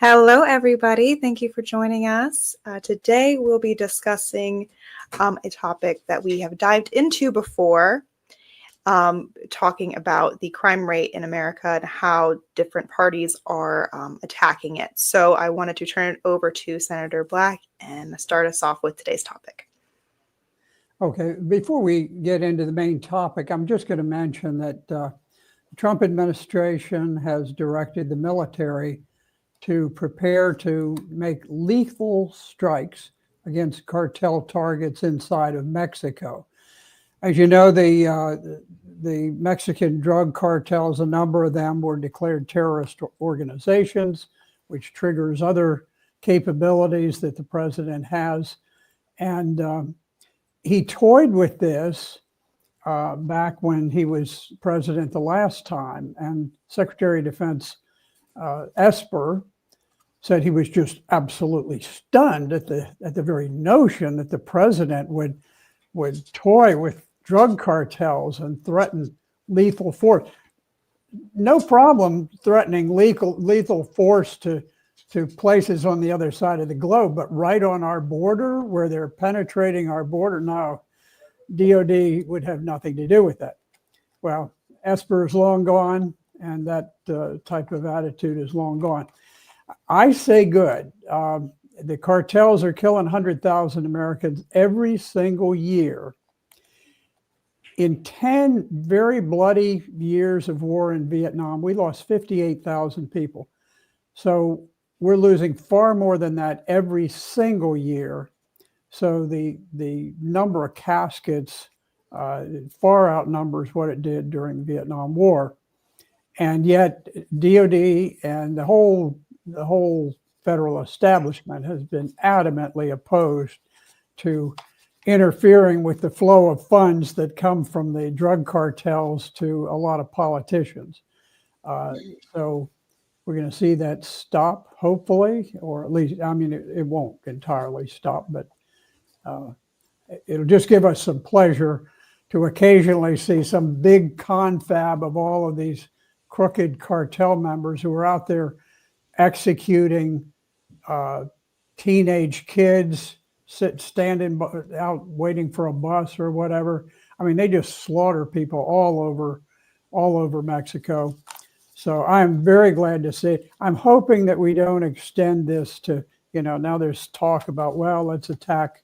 Hello, everybody. Thank you for joining us. Today, we'll be discussing a topic that we have dived into before, talking about the crime rate in America and how different parties are attacking it. So I wanted to turn it over to Senator Black and start us off with today's topic. Okay, before we get into the main topic, I'm just going to mention that the Trump administration has directed the military to prepare to make lethal strikes against cartel targets inside of Mexico. As you know, the Mexican drug cartels, a number of them were declared terrorist organizations, which triggers other capabilities that the president has. And he toyed with this back when he was president the last time, and Secretary of Defense Esper said he was just absolutely stunned at the very notion that the president would toy with drug cartels and threaten lethal force. No problem threatening lethal force to places on the other side of the globe, but right on our border where they're penetrating our border, no, DOD would have nothing to do with that. Well, Esper is long gone, and that type of attitude is long gone. I say good. The cartels are killing 100,000 Americans every single year. In 10 very bloody years of war in Vietnam, we lost 58,000 people. So we're losing far more than that every single year. So the number of caskets far outnumbers what it did during the Vietnam War. And yet DOD and the whole federal establishment has been adamantly opposed to interfering with the flow of funds that come from the drug cartels to a lot of politicians. So we're going to see that stop, hopefully, or at least, I mean, it won't entirely stop, but it'll just give us some pleasure to occasionally see some big confab of all of these crooked cartel members who are out there executing teenage kids, standing out waiting for a bus or whatever. I mean, they just slaughter people all over Mexico. So I'm very glad to see it. I'm hoping that we don't extend this to, now there's talk about, well, let's attack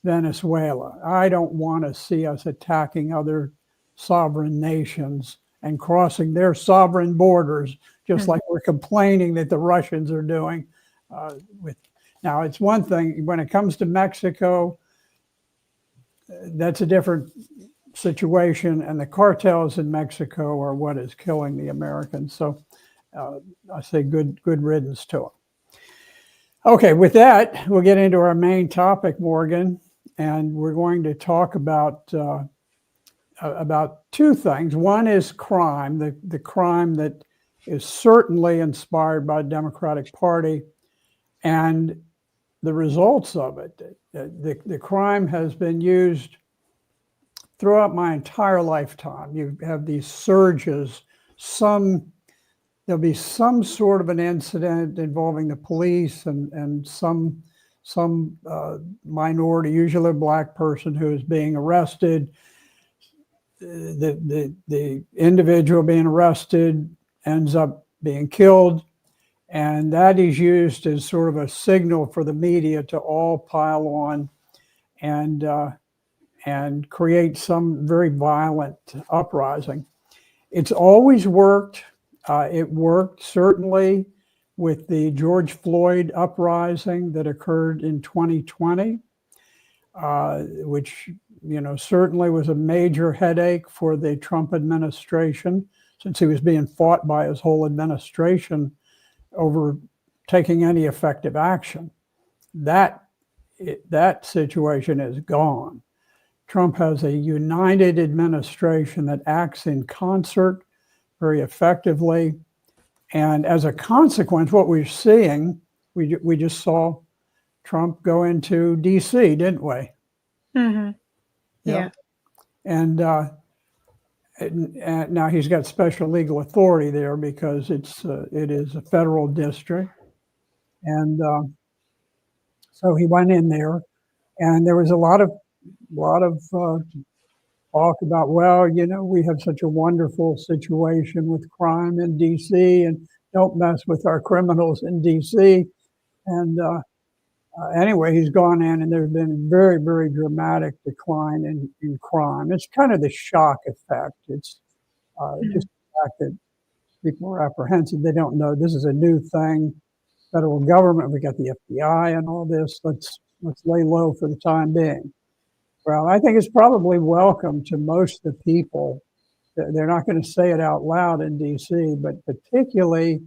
Venezuela. I don't want to see us attacking other sovereign nations and crossing their sovereign borders, just like we're complaining that the Russians are doing. Now, it's one thing when it comes to Mexico, that's a different situation, and the cartels in Mexico are what is killing the Americans. So I say good riddance to them. Okay, with that, we'll get into our main topic, Morgan, and we're going to talk about two things. One is crime, the crime that is certainly inspired by the Democratic Party and the results of it. The crime has been used throughout my entire lifetime. You have these surges. There'll be some sort of an incident involving the police and some minority, usually a black person, who is being arrested. The individual being arrested ends up being killed, and that is used as sort of a signal for the media to all pile on and create some very violent uprising. It's always worked. It worked certainly with the George Floyd uprising that occurred in 2020, which certainly was a major headache for the Trump administration, since he was being fought by his whole administration over taking any effective action. That situation is gone. Trump has a united administration that acts in concert very effectively. And as a consequence, what we're seeing, we just saw Trump go into DC, didn't we? Mm-hmm. Yeah. And now he's got special legal authority there because it is a federal district. And so he went in there, and there was a lot of talk about, well, we have such a wonderful situation with crime in D.C. and don't mess with our criminals in D.C. And anyway, he's gone in, and there's been a very, very dramatic decline in crime. It's kind of the shock effect. It's just the fact that people are apprehensive. They don't know this is a new thing. Federal government, we got the FBI and all this. Let's lay low for the time being. Well, I think it's probably welcome to most of the people. They're not going to say it out loud in D.C., but particularly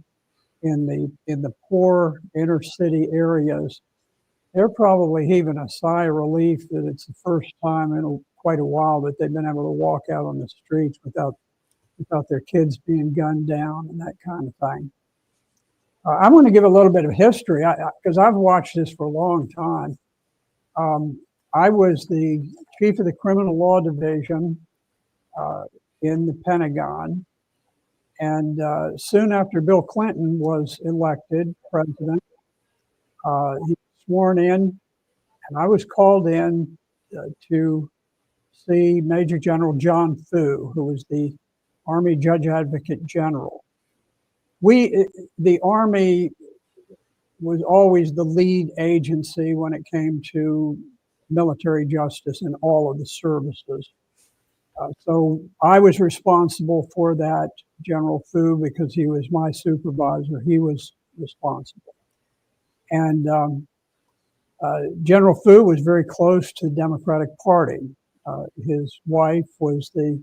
in the poor inner city areas, they're probably heaving a sigh of relief that it's the first time in quite a while that they've been able to walk out on the streets without their kids being gunned down and that kind of thing. I want to give a little bit of history because I've watched this for a long time. I was the chief of the criminal law division in the Pentagon. And soon after Bill Clinton was elected president, he was sworn in, and I was called in to see Major General John Fu, who was the Army Judge Advocate General. The Army was always the lead agency when it came to military justice in all of the services. So I was responsible for that, General Fu, because he was my supervisor. He was responsible. And General Fu was very close to the Democratic Party. His wife was the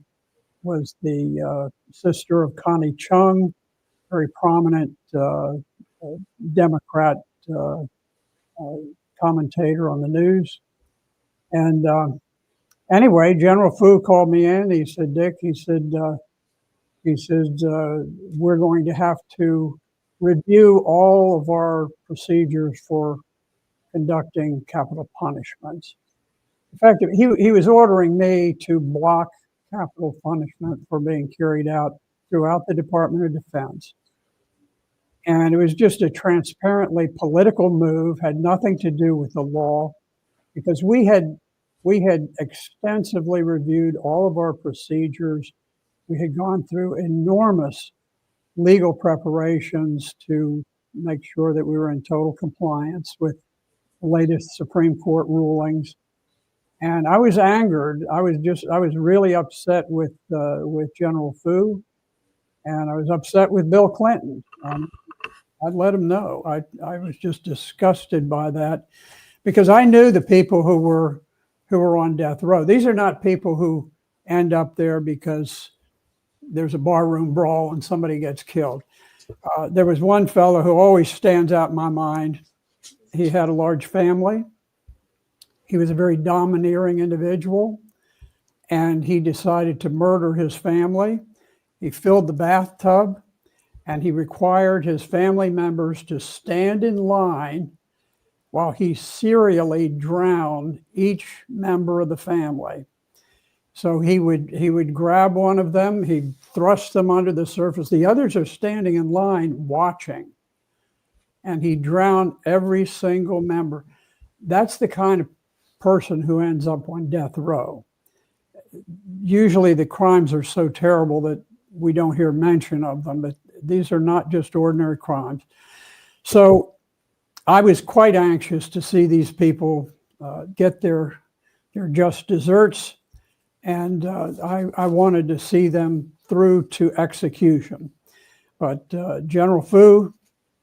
sister of Connie Chung, very prominent Democrat commentator on the news. And anyway, General Fu called me in. He said, Dick, we're going to have to review all of our procedures for conducting capital punishments. In fact, he was ordering me to block capital punishment for being carried out throughout the Department of Defense. And it was just a transparently political move, had nothing to do with the law, because we had extensively reviewed all of our procedures. We had gone through enormous legal preparations to make sure that we were in total compliance with the latest Supreme Court rulings. And I was angered. I was really upset with General Fu, and I was upset with Bill Clinton. I'd let him know. I was just disgusted by that, because I knew the people who were on death row. These are not people who end up there because there's a barroom brawl and somebody gets killed. There was one fellow who always stands out in my mind. He had a large family. He was a very domineering individual, and he decided to murder his family. He filled the bathtub, and he required his family members to stand in line while he serially drowned each member of the family. So he would grab one of them, he'd thrust them under the surface. The others are standing in line watching, and he drowned every single member. That's the kind of person who ends up on death row. Usually the crimes are so terrible that we don't hear mention of them, but these are not just ordinary crimes. So I was quite anxious to see these people get their just desserts, and I wanted to see them through to execution. But General Fu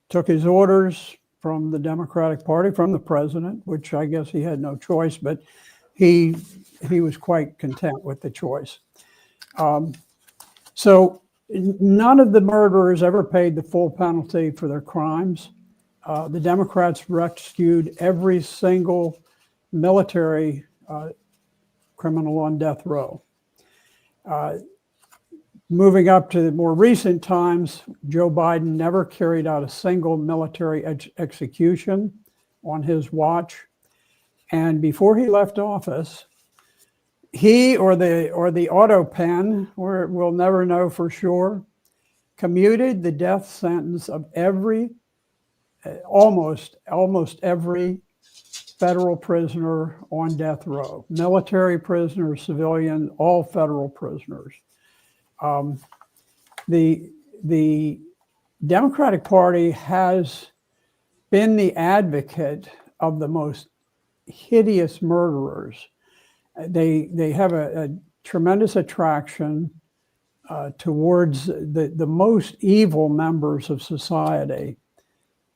took his orders from the Democratic Party, from the president, which I guess he had no choice, but he was quite content with the choice. So none of the murderers ever paid the full penalty for their crimes. The Democrats rescued every single military criminal on death row. Moving up to the more recent times, Joe Biden never carried out a single military execution on his watch. And before he left office, he or the auto pen, or we'll never know for sure, commuted the death sentence of every almost every federal prisoner on death row, military prisoners, civilian, all federal prisoners. The Democratic Party has been the advocate of the most hideous murderers. They have a tremendous attraction towards the most evil members of society.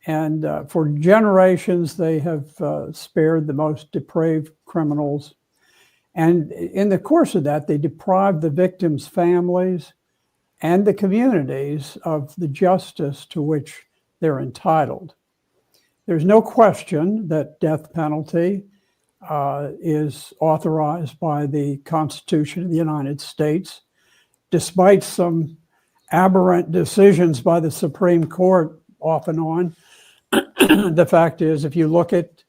And for generations, they have spared the most depraved criminals. And in the course of that, they deprived the victims' families and the communities of the justice to which they're entitled. There's no question that death penalty is authorized by the Constitution of the United States, despite some aberrant decisions by the Supreme Court off and on. The fact is, if you look at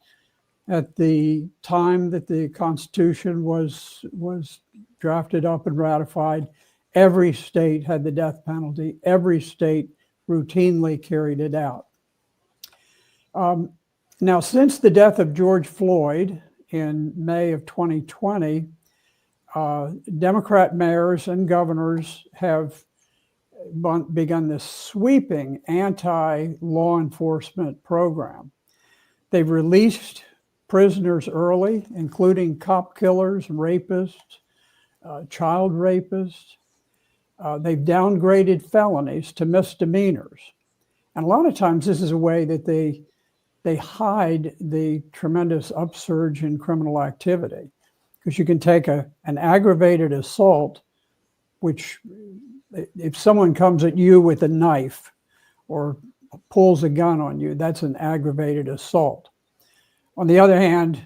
the time that the Constitution was drafted up and ratified, every state had the death penalty. Every state routinely carried it out. Now, since the death of George Floyd in May of 2020, Democrat mayors and governors have begun this sweeping anti-law enforcement program. They've released prisoners early, including cop killers, rapists, child rapists. They've downgraded felonies to misdemeanors. And a lot of times this is a way that they hide the tremendous upsurge in criminal activity. Because you can take an aggravated assault, which if someone comes at you with a knife or pulls a gun on you, that's an aggravated assault. On the other hand,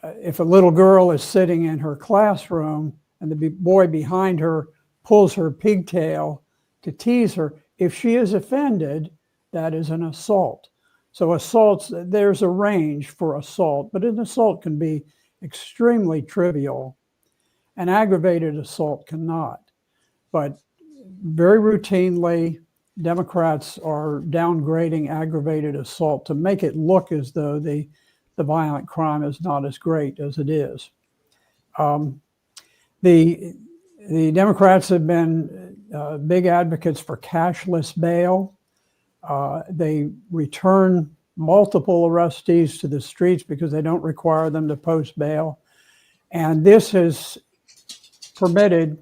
if a little girl is sitting in her classroom and the boy behind her pulls her pigtail to tease her, if she is offended, that is an assault. So assaults, there's a range for assault, but an assault can be extremely trivial. An aggravated assault cannot. But very routinely, Democrats are downgrading aggravated assault to make it look as though the violent crime is not as great as it is. The Democrats have been big advocates for cashless bail. They return multiple arrestees to the streets because they don't require them to post bail. And this has permitted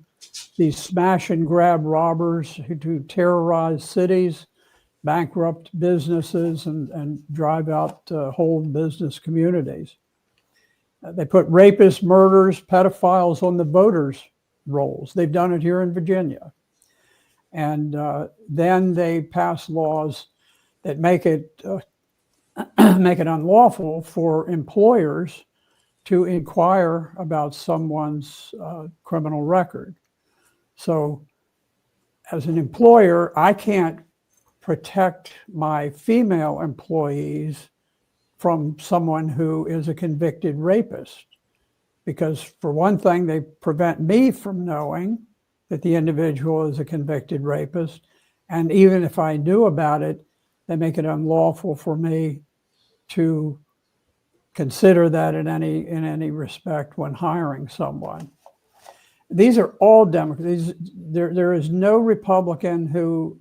these smash and grab robbers who terrorize cities, bankrupt businesses, and drive out whole business communities. They put rapists, murderers, pedophiles on the voters' rolls. They've done it here in Virginia. And then they pass laws that make it unlawful for employers to inquire about someone's criminal record. So as an employer, I can't protect my female employees from someone who is a convicted rapist, because for one thing, they prevent me from knowing that the individual is a convicted rapist. And even if I knew about it, they make it unlawful for me to consider that in any respect when hiring someone. These are all Democrats. There is no Republican who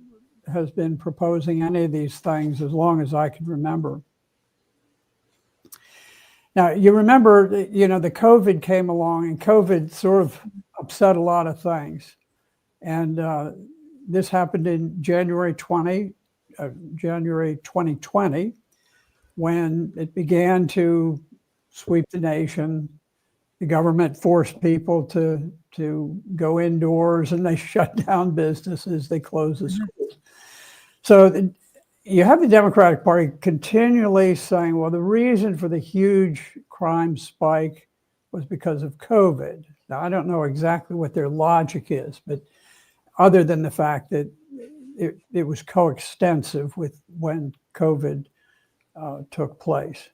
has been proposing any of these things as long as I can remember. Now, you remember, the COVID came along, and COVID sort of upset a lot of things. And this happened in January 2020, when it began to sweep the nation. The government forced people to go indoors, and they shut down businesses, they closed the schools. So you have the Democratic Party continually saying, well, the reason for the huge crime spike was because of COVID. Now, I don't know exactly what their logic is, but other than the fact that it was coextensive with when COVID took place.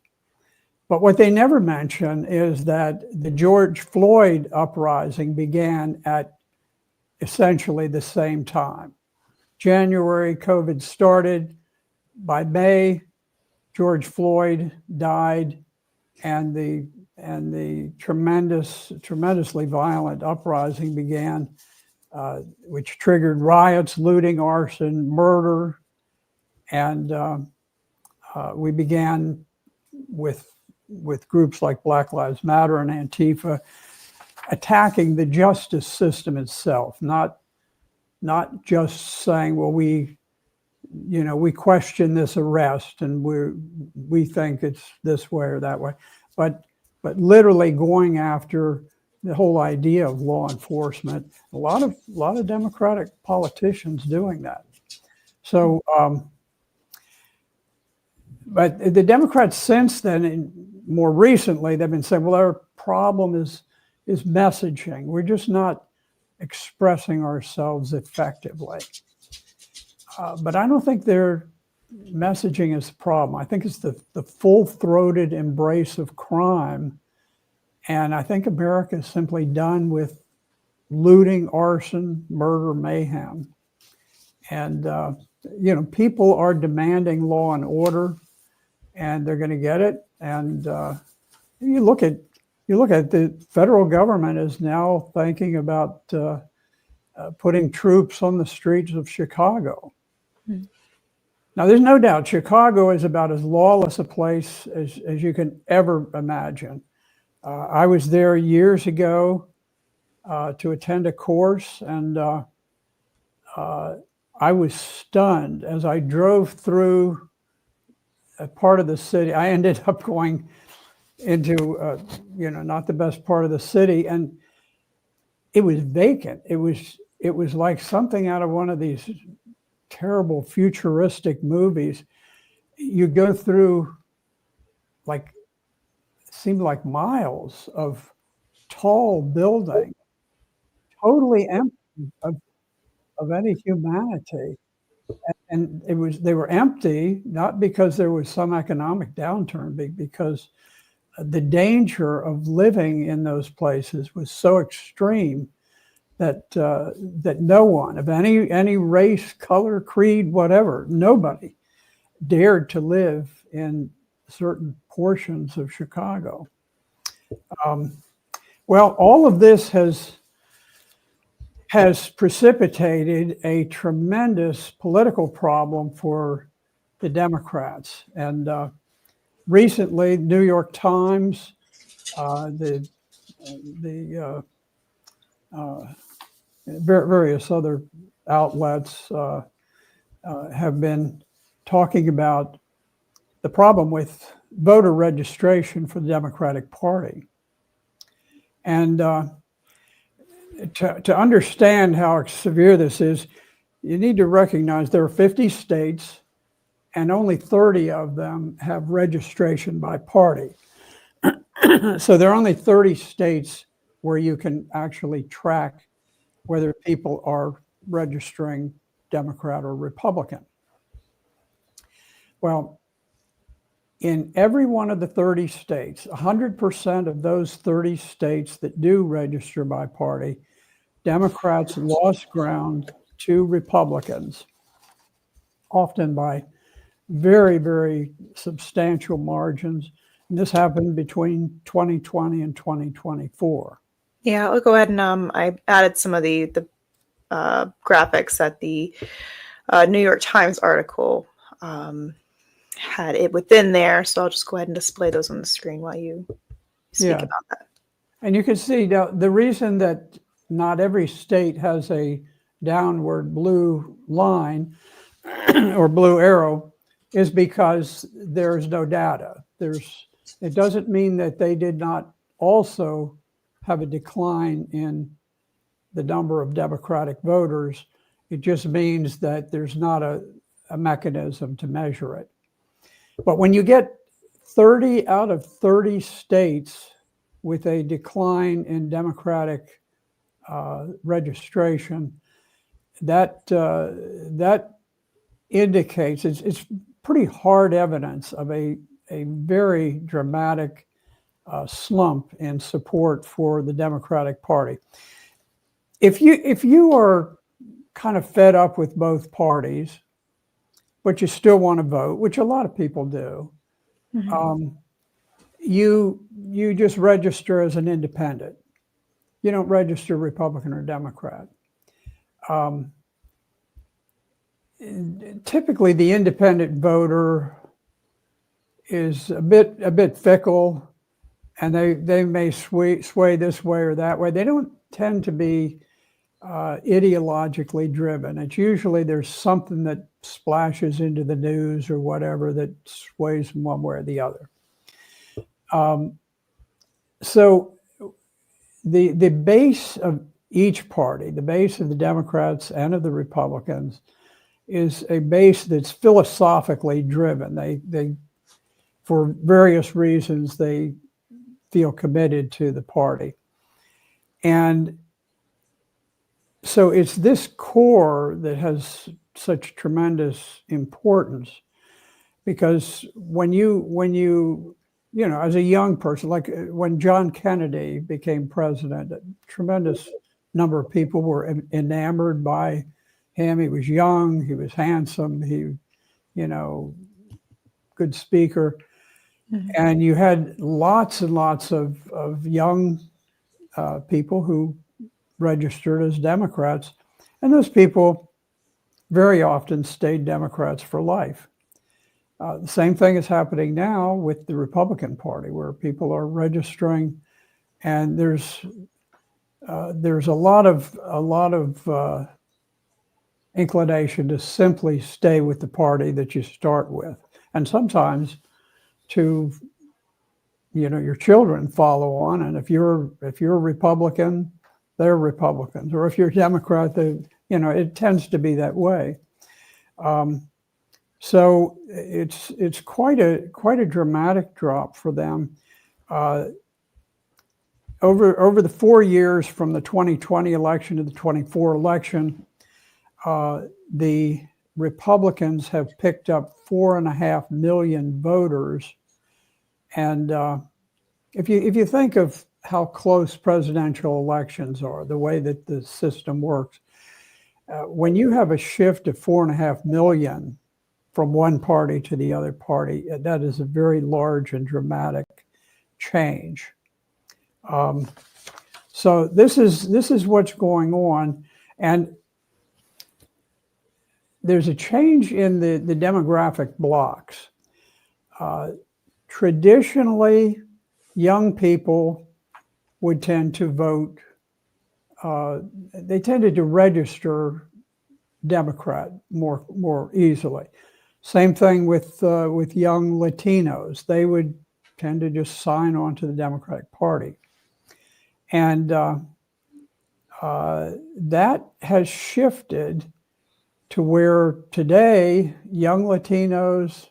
But what they never mention is that the George Floyd uprising began at essentially the same time. January, COVID started. By May, George Floyd died, and the tremendously violent uprising began, which triggered riots, looting, arson, murder, and we began with groups like Black Lives Matter and Antifa attacking the justice system itself, not just saying, well, we question this arrest and we think it's this way or that way, but literally going after the whole idea of law enforcement. A lot of Democratic politicians doing that. So, but the Democrats since then, and more recently, they've been saying, well, our problem is messaging. We're just not expressing ourselves effectively. But I don't think their messaging is the problem. I think it's the full-throated embrace of crime. And I think America is simply done with looting, arson, murder, mayhem. And, people are demanding law and order, and they're going to get it. And you look at the federal government is now thinking about putting troops on the streets of Chicago. Hmm. Now, there's no doubt Chicago is about as lawless a place as you can ever imagine. I was there years ago to attend a course, and I was stunned as I drove through a part of the city. I ended up going into, not the best part of the city, and it was vacant. It was like something out of one of these terrible futuristic movies. You go through seemed like miles of tall building, totally empty of any humanity. And they were empty, not because there was some economic downturn, because the danger of living in those places was so extreme that no one of any race, color, creed, whatever, nobody dared to live in certain portions of Chicago. Well, all of this has precipitated a tremendous political problem for the Democrats. And recently, New York Times, various other outlets have been talking about the problem with voter registration for the Democratic Party. And to understand how severe this is, you need to recognize there are 50 states and only 30 of them have registration by party. So there are only 30 states where you can actually track whether people are registering Democrat or Republican. Well, in every one of the 30 states, 100% of those 30 states that do register by party, Democrats lost ground to Republicans, often by very, very substantial margins. And this happened between 2020 and 2024. Yeah, I'll go ahead and I added some of the graphics that the New York Times article had it within there. So I'll just go ahead and display those on the screen while you speak about that. And you can see now the reason that not every state has a downward blue line or blue arrow is because there's no data. It doesn't mean that they did not also have a decline in the number of Democratic voters. It just means that there's not a mechanism to measure it. But when you get 30 out of 30 states with a decline in Democratic registration, that indicates it's pretty hard evidence of a very dramatic slump in support for the Democratic Party. If you are kind of fed up with both parties, but you still want to vote, which a lot of people do, Mhm. You just register as an independent. You don't register Republican or Democrat. Um, Typically, the independent voter is a bit fickle, and they may sway this way or that way. They don't tend to be ideologically driven. It's usually there's something that splashes into the news or whatever that sways them one way or the other. So the base of each party, the base of the Democrats and of the Republicans, is a base that's philosophically driven. They for various reasons, they feel committed to the party. And so it's this core that has such tremendous importance, because when you as a young person, like when John Kennedy became president, a tremendous number of people were enamored by him. He was young, he was handsome, he, good speaker. And you had lots and lots of young people who registered as Democrats. And those people very often stayed Democrats for life. The same thing is happening now with the Republican Party, where people are registering, and there's a lot of inclination to simply stay with the party that you start with, and sometimes to your children follow on, and if you're a Republican, they're Republicans, or if you're a Democrat, it tends to be that way. So it's quite a dramatic drop for them. Over the 4 years from the 2020 election to the 24 election, the Republicans have picked up 4.5 million voters. And if you think of how close presidential elections are, the way that the system works, when you have a shift of 4.5 million from one party to the other party, that is a very large and dramatic change. So this is what's going on, and there's a change in the demographic blocks. Traditionally, young people would tend to vote. They tended to register Democrat more easily. Same thing with young Latinos. They would tend to just sign on to the Democratic Party. And that has shifted to where today young Latinos,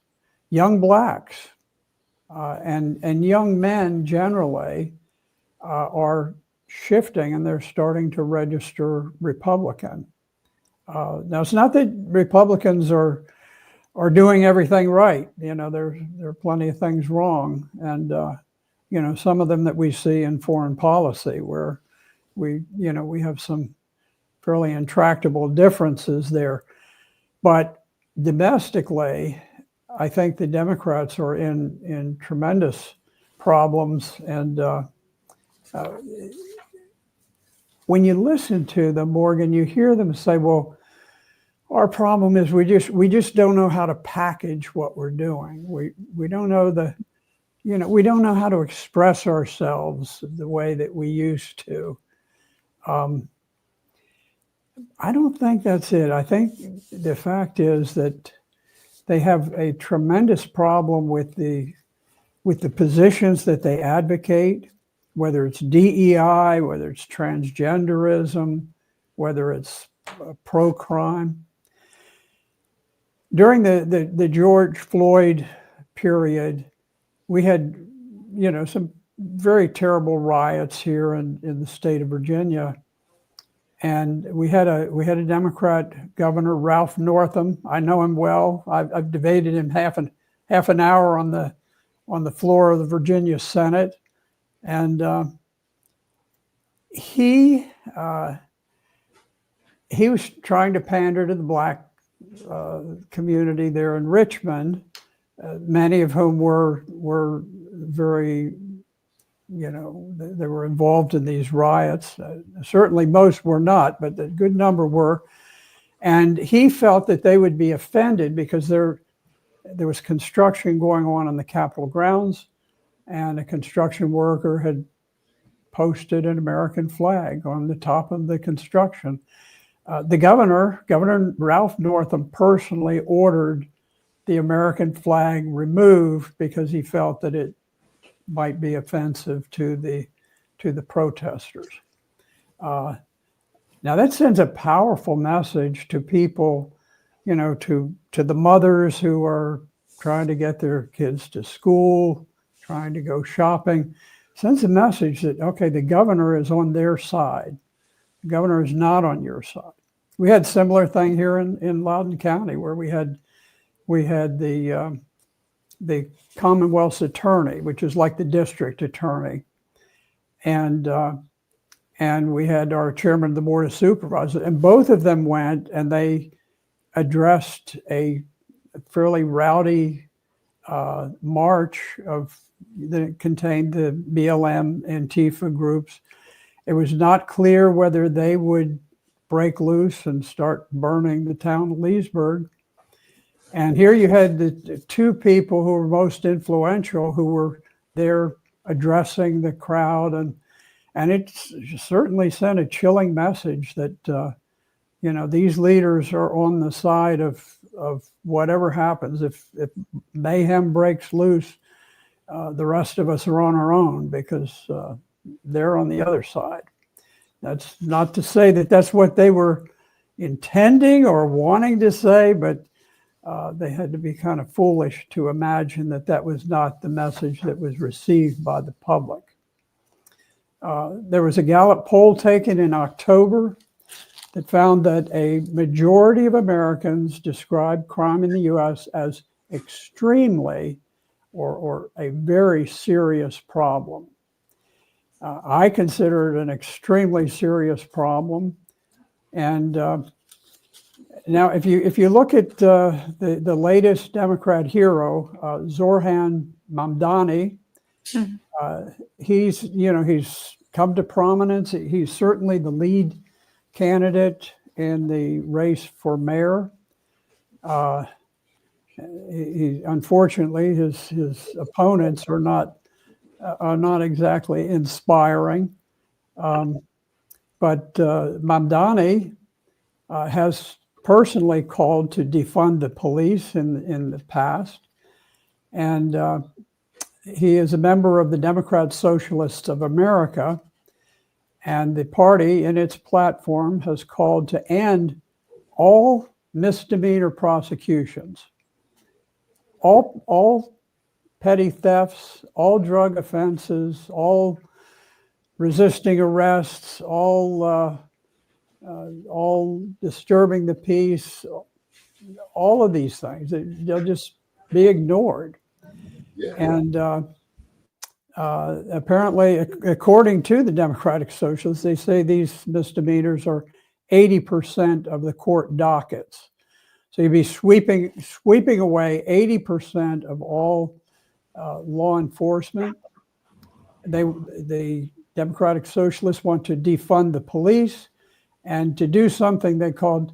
young Blacks, and young men generally are shifting, and they're starting to register Republican. Now, it's not that Republicans are doing everything right. There are plenty of things wrong, and some of them that we see in foreign policy, where we have some fairly intractable differences there. But domestically, I think the Democrats are in tremendous problems, and when you listen to them, Morgan, you hear them say, "Well, our problem is we just don't know how to package what we're doing. We don't know we don't know how to express ourselves the way that we used to." I don't think that's it. I think the fact is that they have a tremendous problem with the positions that they advocate, whether it's DEI, whether it's transgenderism, whether it's pro-crime. During the George Floyd period, we had, some very terrible riots here in the state of Virginia. And we had a Democrat governor, Ralph Northam. I know him well. I've debated him half an hour on the floor of the Virginia Senate, and he was trying to pander to the Black community there in Richmond, many of whom were very, they were involved in these riots. Certainly most were not, but a good number were. And he felt that they would be offended because there was construction going on the Capitol grounds, and a construction worker had posted an American flag on the top of the construction. The Governor Ralph Northam, personally ordered the American flag removed because he felt that it might be offensive to the protesters. Now that sends a powerful message to people, to the mothers who are trying to get their kids to school, trying to go shopping. Sends a message that, okay, the governor is on their side. The governor is not on your side. We had similar thing here in Loudoun County, where we had the Commonwealth's attorney, which is like the district attorney, and we had our chairman of the board of supervisors, and both of them went and they addressed a fairly rowdy march that contained the BLM and Antifa groups. It was not clear whether they would break loose and start burning the town of Leesburg. And here you had the two people who were most influential who were there addressing the crowd, and it certainly sent a chilling message that these leaders are on the side of whatever happens. If mayhem breaks loose, the rest of us are on our own because they're on the other side. That's not to say that that's what they were intending or wanting to say, but they had to be kind of foolish to imagine that that was not the message that was received by the public. There was a Gallup poll taken in October that found that a majority of Americans described crime in the U.S. as extremely or a very serious problem. I consider it an extremely serious problem. And now, if you look at the latest Democrat hero, Zoran Mamdani, he's come to prominence. He's certainly the lead candidate in the race for mayor. Unfortunately, his opponents are not exactly inspiring. But Mamdani has personally called to defund the police in the past. And he is a member of the Democrat Socialists of America. And the party in its platform has called to end all misdemeanor prosecutions, all petty thefts, all drug offenses, all resisting arrests, all disturbing the peace, all of these things. They'll just be ignored. Yeah. And apparently, according to the Democratic Socialists, they say these misdemeanors are 80% of the court dockets. So you'd be sweeping away 80% of all law enforcement. The Democratic Socialists want to defund the police and to do something they called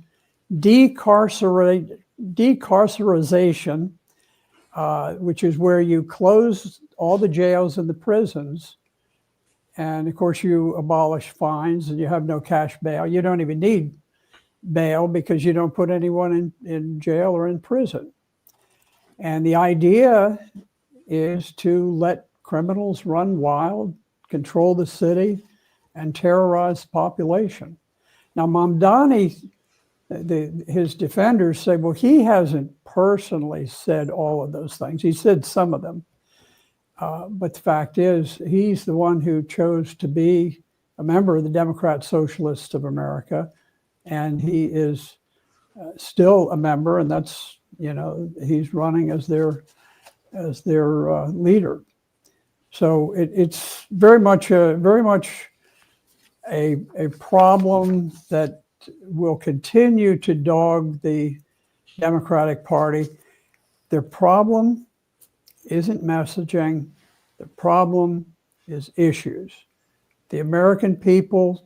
decarcerization, which is where you close all the jails and the prisons. And of course, you abolish fines and you have no cash bail. You don't even need bail because you don't put anyone in jail or in prison. And the idea is to let criminals run wild, control the city, and terrorize the population. Now, Mamdani, his defenders say, well, he hasn't personally said all of those things. He said some of them. But the fact is, he's the one who chose to be a member of the Democrat Socialists of America. And he is still a member, and that's, he's running as their leader. So it's very much a problem that will continue to dog the Democratic Party. Their problem isn't messaging. The problem is issues. The American people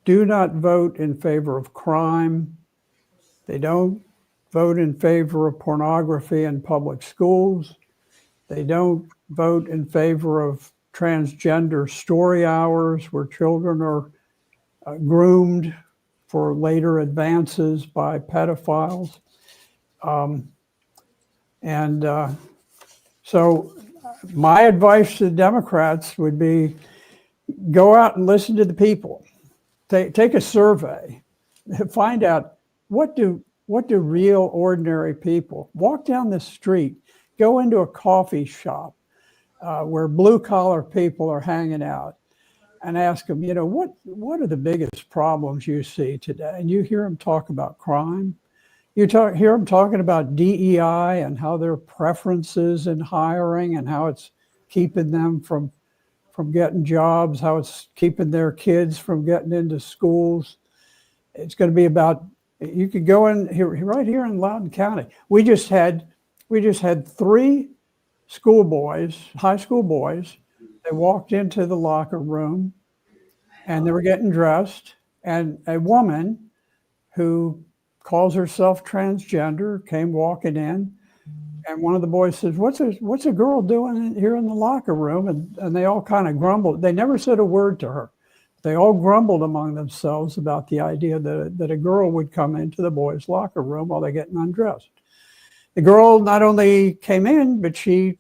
do not vote in favor of crime. They don't vote in favor of pornography in public schools. They don't vote in favor of transgender story hours where children are groomed for later advances by pedophiles. So my advice to the Democrats would be go out and listen to the people. Take a survey, find out what do real ordinary people walk down the street, go into a coffee shop where blue collar people are hanging out, and ask them, what are the biggest problems you see today? And you hear them talk about crime. You hear them talking about DEI and how their preferences in hiring and how it's keeping them from getting jobs, how it's keeping their kids from getting into schools. It's going to be about, you could go in here, right here in Loudoun County. We just had 3 schoolboys, high school boys. They walked into the locker room and they were getting dressed, and a woman who calls herself transgender came walking in, and one of the boys says, what's a girl doing here in the locker room? And they all kind of grumbled. They never said a word to her. They all grumbled among themselves about the idea that a girl would come into the boys' locker room while they're getting undressed. The girl not only came in, but she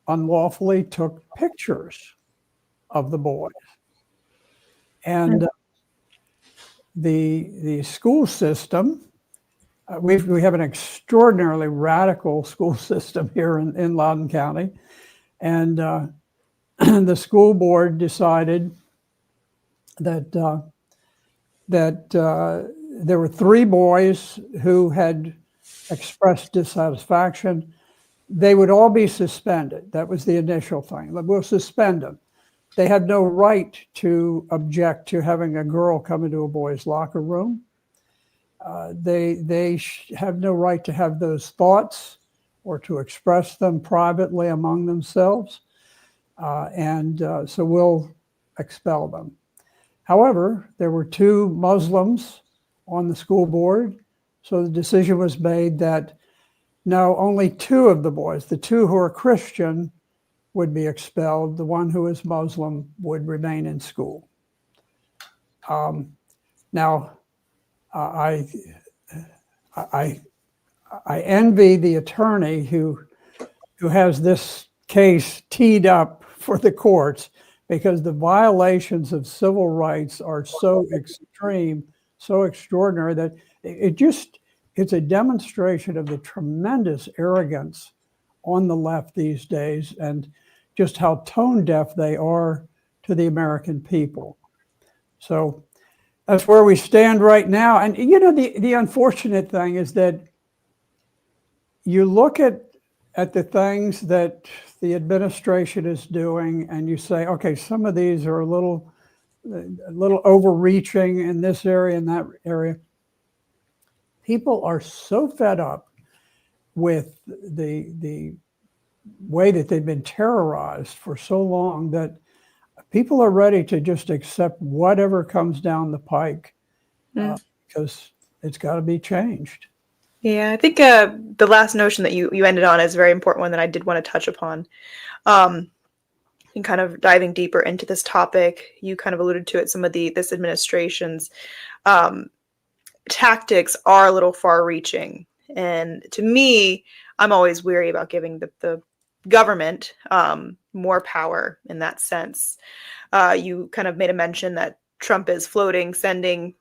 unlawfully took pictures of the boys. And the school system, we have an extraordinarily radical school system here in Loudoun County. And the school board decided that there were 3 boys who had expressed dissatisfaction. They would all be suspended. That was the initial thing. We'll suspend them. They had no right to object to having a girl come into a boy's locker room. They have no right to have those thoughts or to express them privately among themselves. So we'll expel them. However, there were 2 Muslims on the school board. So the decision was made that no, only 2 of the boys, the 2 who are Christian, would be expelled. The one who is Muslim would remain in school. Now, I envy the attorney who has this case teed up for the courts, because the violations of civil rights are so extreme, so extraordinary, that it's a demonstration of the tremendous arrogance on the left these days, and just how tone deaf they are to the American people. So that's where we stand right now. And the unfortunate thing is that you look at the things that the administration is doing, and you say, okay, some of these are a little overreaching in this area and that area. People are so fed up with the way that they've been terrorized for so long that people are ready to just accept whatever comes down the pike because it's got to be changed. Yeah, I think the last notion that you ended on is a very important one that I did want to touch upon. And kind of diving deeper into this topic, you kind of alluded to it, some of this administration's tactics are a little far-reaching. And to me, I'm always weary about giving the government more power in that sense. You kind of made a mention that Trump is sending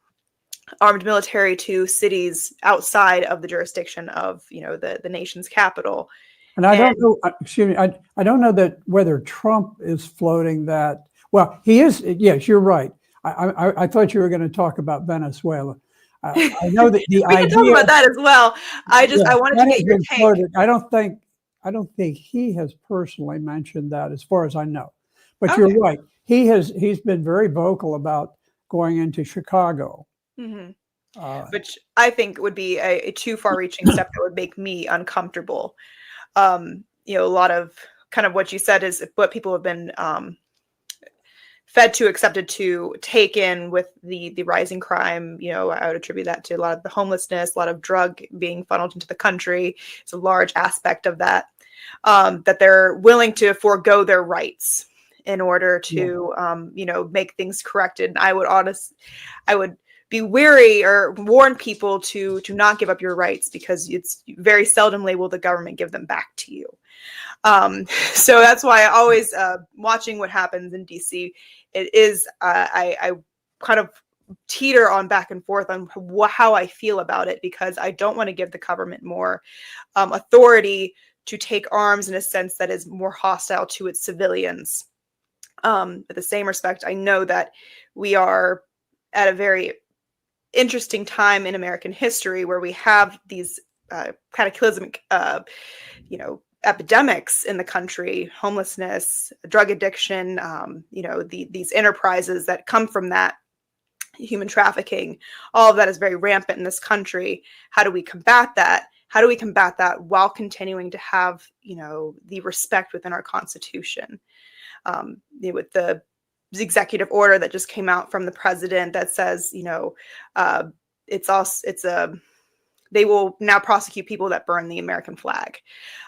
armed military to cities outside of the jurisdiction of, the nation's capital. And I don't know, excuse me, I don't know that whether Trump is floating that. Well, he is. Yes, you're right. I thought you were going to talk about Venezuela. I know that the we idea. can talk about that as well. I wanted to get your take. Floated. I don't think he has personally mentioned that, as far as I know. But okay. You're right. He's been very vocal about going into Chicago. Mm-hmm. Which I think would be a too far-reaching step that would make me uncomfortable. A lot of kind of what you said is what people have been fed to, accepted to take in with the rising crime. I would attribute that to a lot of the homelessness, a lot of drug being funneled into the country. It's a large aspect of that, that they're willing to forego their rights in order to, make things corrected. And I would be weary or warn people to not give up your rights, because it's very seldomly will the government give them back to you. So that's why I always, watching what happens in DC, it is, I kind of teeter on back and forth on how I feel about it, because I don't want to give the government more authority to take arms in a sense that is more hostile to its civilians. At the same respect, I know that we are at a very interesting time in American history where we have these cataclysmic, epidemics in the country: homelessness, drug addiction, these enterprises that come from that, human trafficking. All of that is very rampant in this country. How do we combat that? How do we combat that while continuing to have, the respect within our Constitution? With the executive order that just came out from the president that says, they will now prosecute people that burn the American flag.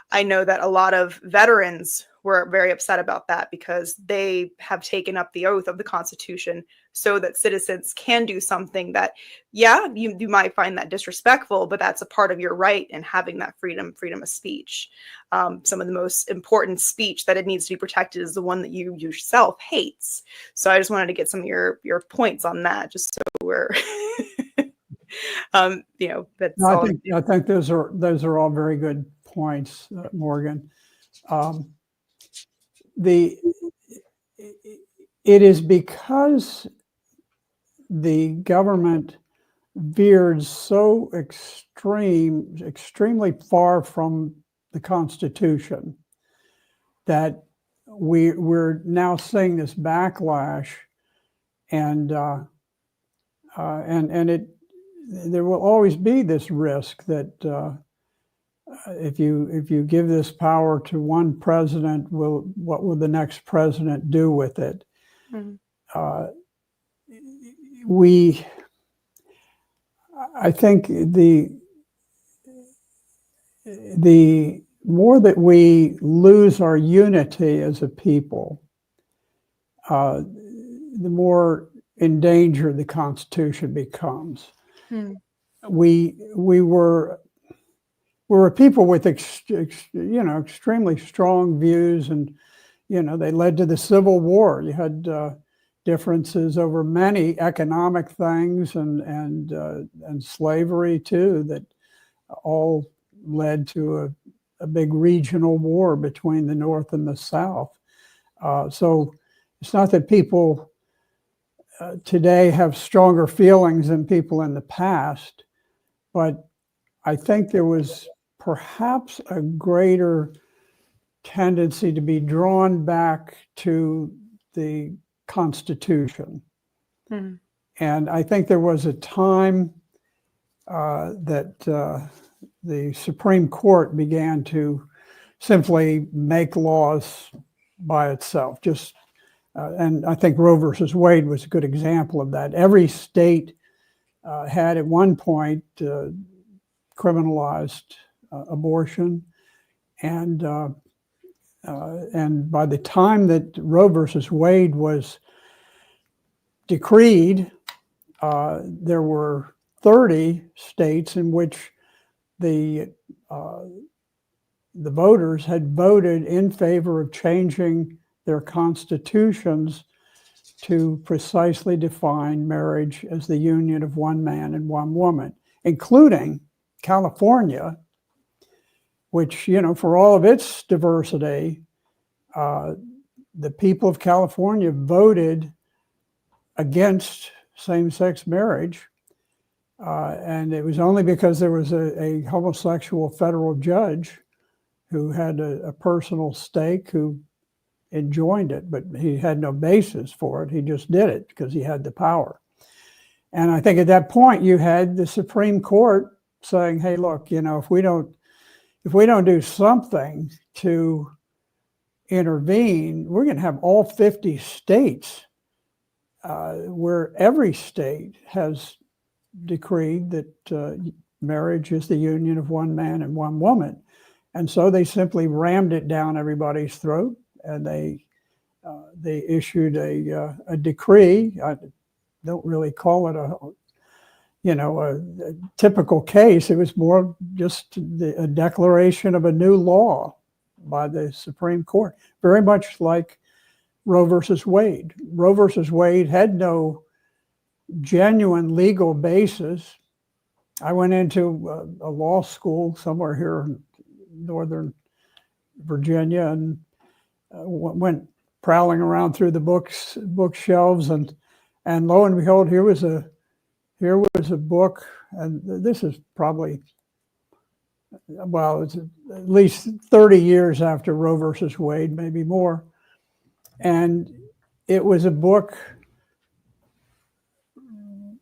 I know that a lot of veterans were very upset about that, because they have taken up the oath of the Constitution so that citizens can do something that, you might find that disrespectful, but that's a part of your right in having that freedom of speech. Some of the most important speech that it needs to be protected is the one that you yourself hates. So I just wanted to get some of your points on that, just so we're that's No, all. I think those are all very good points, Morgan. It is because the government veered so extremely far from the Constitution that we're now seeing this backlash, and there will always be this risk that if you give this power to one president, what will the next president do with it? Mm-hmm. I think the more that we lose our unity as a people, the more in danger the Constitution becomes. We were a people with extremely strong views, and they led to the Civil War. You had differences over many economic things and slavery too, that all led to a big regional war between the North and the South. So it's not that people today have stronger feelings than people in the past, but I think there was perhaps a greater tendency to be drawn back to the Constitution. Mm-hmm. And I think there was a time that the Supreme Court began to simply make laws by itself. And I think Roe versus Wade was a good example of that. Every state had at one point criminalized abortion, and by the time that Roe versus Wade was decreed, there were 30 states in which the voters had voted in favor of changing their constitutions to precisely define marriage as the union of one man and one woman, including California, which, for all of its diversity, the people of California voted against same-sex marriage. And it was only because there was a homosexual federal judge who had a personal stake who enjoined it, but he had no basis for it. He just did it because he had the power. And I think at that point you had the Supreme Court saying, hey, look, if if we don't do something to intervene, we're going to have all 50 states where every state has decreed that marriage is the union of one man and one woman. And so they simply rammed it down everybody's throat, and they issued a decree. I don't really call it a typical case. It was more just a declaration of a new law by the Supreme Court, very much like Roe versus Wade. Roe versus Wade had no genuine legal basis. I went into a law school somewhere here in Northern Virginia and went prowling around through the bookshelves, and lo and behold, here was a book, and this is probably, well, it's at least 30 years after Roe versus Wade, maybe more. And it was a book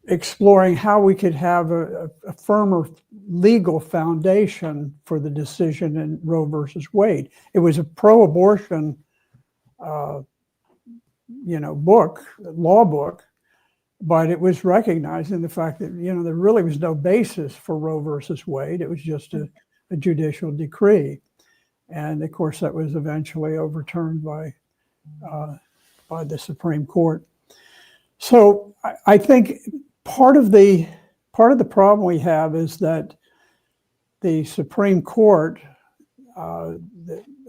exploring how we could have a firmer legal foundation for the decision in Roe versus Wade. It was a pro-abortion, law book, but it was recognizing the fact that, there really was no basis for Roe versus Wade. It was just a judicial decree. And of course, that was eventually overturned by the Supreme Court. So I think part of the problem we have is that the Supreme Court, a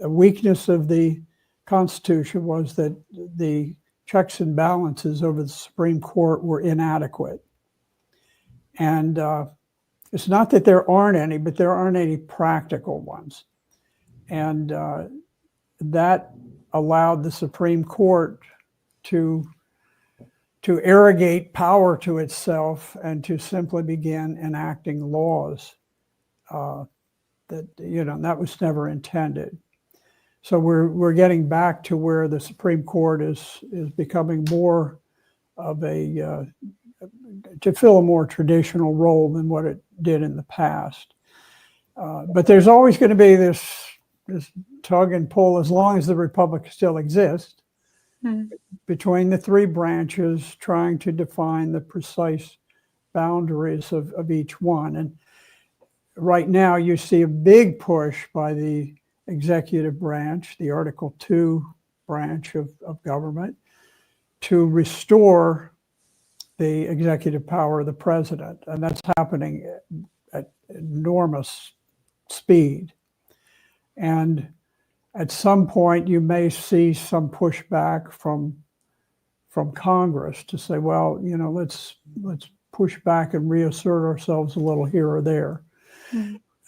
weakness of the Constitution was that the checks and balances over the Supreme Court were inadequate. And it's not that there aren't any, but there aren't any practical ones. And that allowed the Supreme Court to arrogate power to itself and to simply begin enacting laws that was never intended. So we're getting back to where the Supreme Court is becoming more of to fill a more traditional role than what it did in the past. But there's always going to be this tug and pull, as long as the Republic still exists, between the three branches trying to define the precise boundaries of each one. And right now you see a big push by the executive branch, the Article 2 branch of government, to restore the executive power of the president. And that's happening at enormous speed. And at some point, you may see some pushback from Congress to say, well, let's push back and reassert ourselves a little here or there.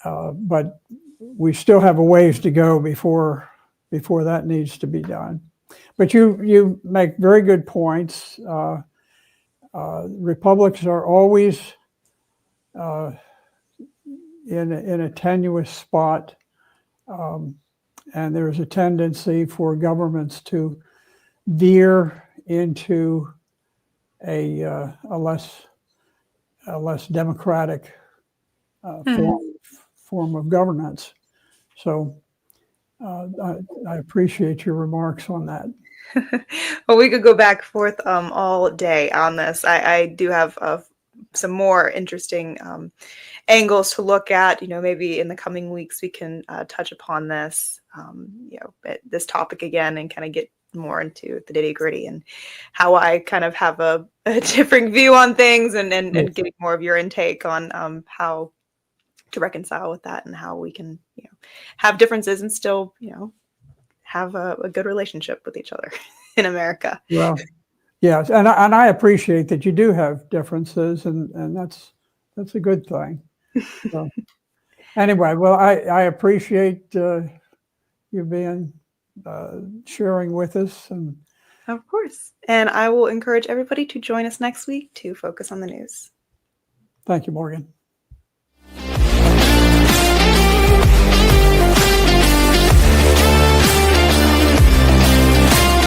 But we still have a ways to go before that needs to be done. But you make very good points. Republics are always in a tenuous spot. And there's a tendency for governments to veer into a less democratic form of governance. So I appreciate your remarks on that. Well, we could go back and forth all day on this. I do have some more interesting angles to look at. Maybe in the coming weeks we can touch upon this, this topic again, and kind of get more into the nitty gritty and how I kind of have a different view on things, and getting more of your intake on how to reconcile with that and how we can have differences and still have a good relationship with each other in America. Well, yes, and I appreciate that you do have differences, and that's a good thing. So, anyway, well, I appreciate you being sharing with us, and of course, and I will encourage everybody to join us next week to focus on the news. Thank you, Morgan.